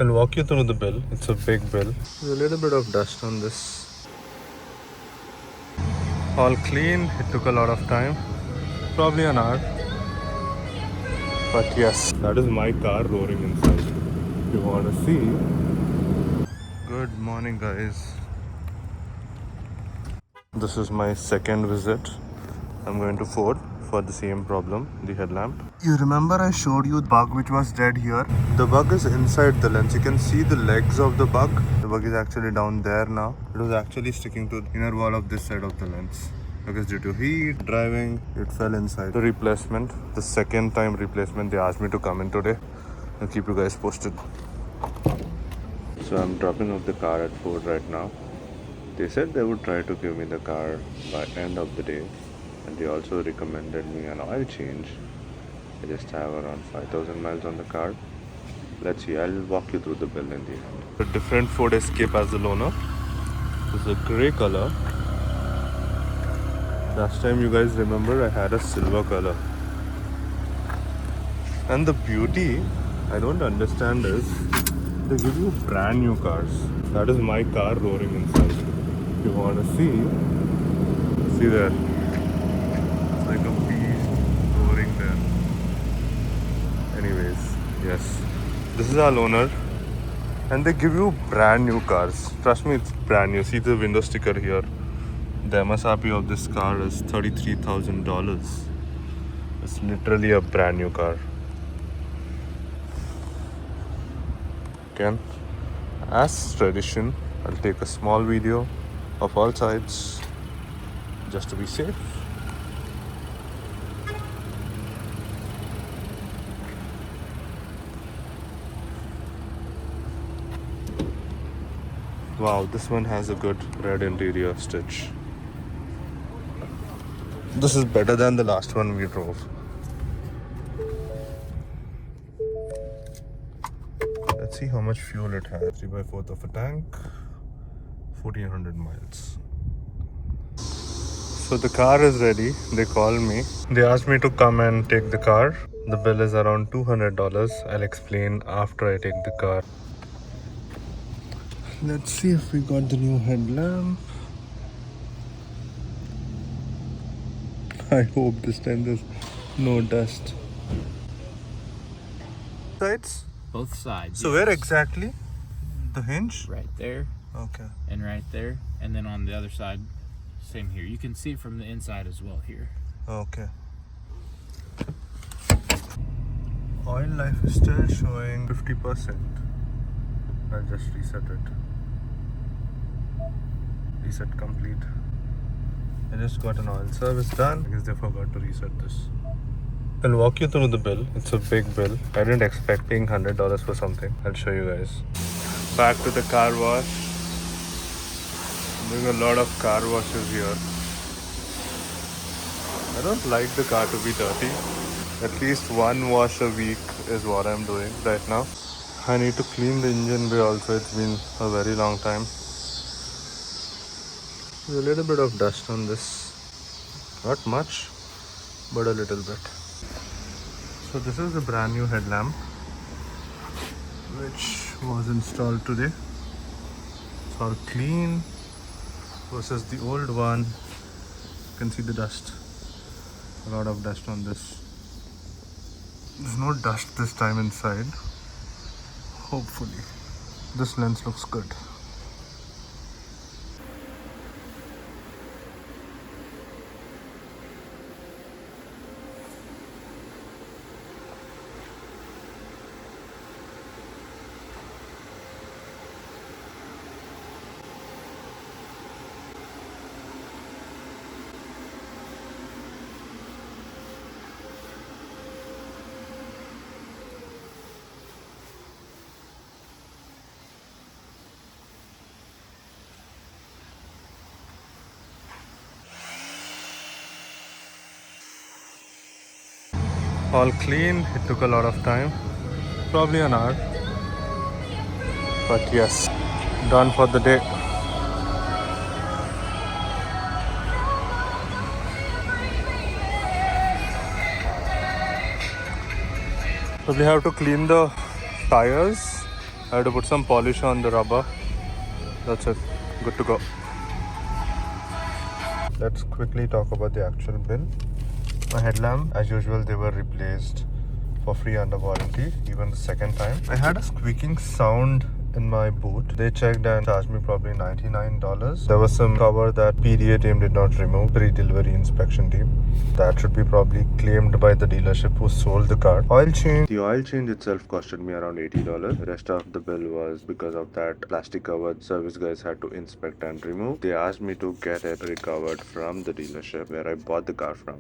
I'll walk you through the bill. It's a big bill. There's a little bit of dust on this. All clean. It took a lot of time. Probably an hour. But yes, that is my car roaring inside. If you want to see. Good morning, guys. This is my second visit. I'm going to Ford for the same problem, the headlamp. You remember I showed you the bug which was dead here? The bug is inside the lens. You can see the legs of the bug. The bug is actually down there now. It was actually sticking to the inner wall of this side of the lens. Because due to heat, driving, it fell inside. The replacement, the second time replacement, they asked me to come in today. I'll keep you guys posted. So I'm dropping off the car at Ford right now. They said they would try to give me the car by end of the day, and they also recommended me an oil change. I just have around 5,000 miles on the car. Let's see, I'll walk you through the bill in the end. A different Ford Escape as the loaner. This is a grey color. Last time you guys remember I had a silver color. And the beauty I don't understand is they give you brand new cars. That is my car roaring inside. If you want to see there. It's like a beast roaring there. Anyways, yes. This is our loaner. And they give you brand new cars. Trust me, it's brand new. See the window sticker here. The MSRP of this car is $33,000. It's literally a brand new car. Again, as tradition, I'll take a small video of all sides just to be safe. Wow, this one has a good red interior stitch. This is better than the last one we drove. Let's see how much fuel it has. 3/4 of a tank, 1400 miles. So the car is ready. They called me. They asked me to come and take the car. The bill is around $200. I'll explain after I take the car. Let's see if we got the new headlamp. I hope this time there's no dust. Sides? Both sides. So yes. where exactly? The hinge? Right there. Okay. And right there. And then on the other side, same here. You can see it from the inside as well here. Okay. Oil life is still showing 50%. I'll just reset it. Reset complete. I just got an oil service done. I guess they forgot to reset this. I'll walk you through the bill. It's a big bill. I didn't expect paying $100 for something. I'll show you guys. Back to the car wash. Doing a lot of car washes here. I don't like the car to be dirty. At least one wash a week is what I'm doing right now. I need to clean the engine bay also. It's been a very long time. There's a little bit of dust on this. Not much, but a little bit. So this is the brand new headlamp which was installed today. It's all clean versus the old one. You can see the dust. A lot of dust on this. There's no dust this time inside. Hopefully. This lens looks good. All clean. It took a lot of time. Probably an hour. But yes, done for the day. So we have to clean the tires I had to put some polish on the rubber. That's it. Good to go. Let's quickly talk about the actual bill. My headlamp, as usual, they were replaced for free under warranty, even the second time. I had a squeaking sound in my boot. They checked and charged me probably $99. There was some cover that PDA team did not remove, pre-delivery inspection team. That should be probably claimed by the dealership who sold the car. Oil change. The oil change itself costed me around $80. The rest of the bill was because of that plastic cover service guys had to inspect and remove. They asked me to get it recovered from the dealership where I bought the car from.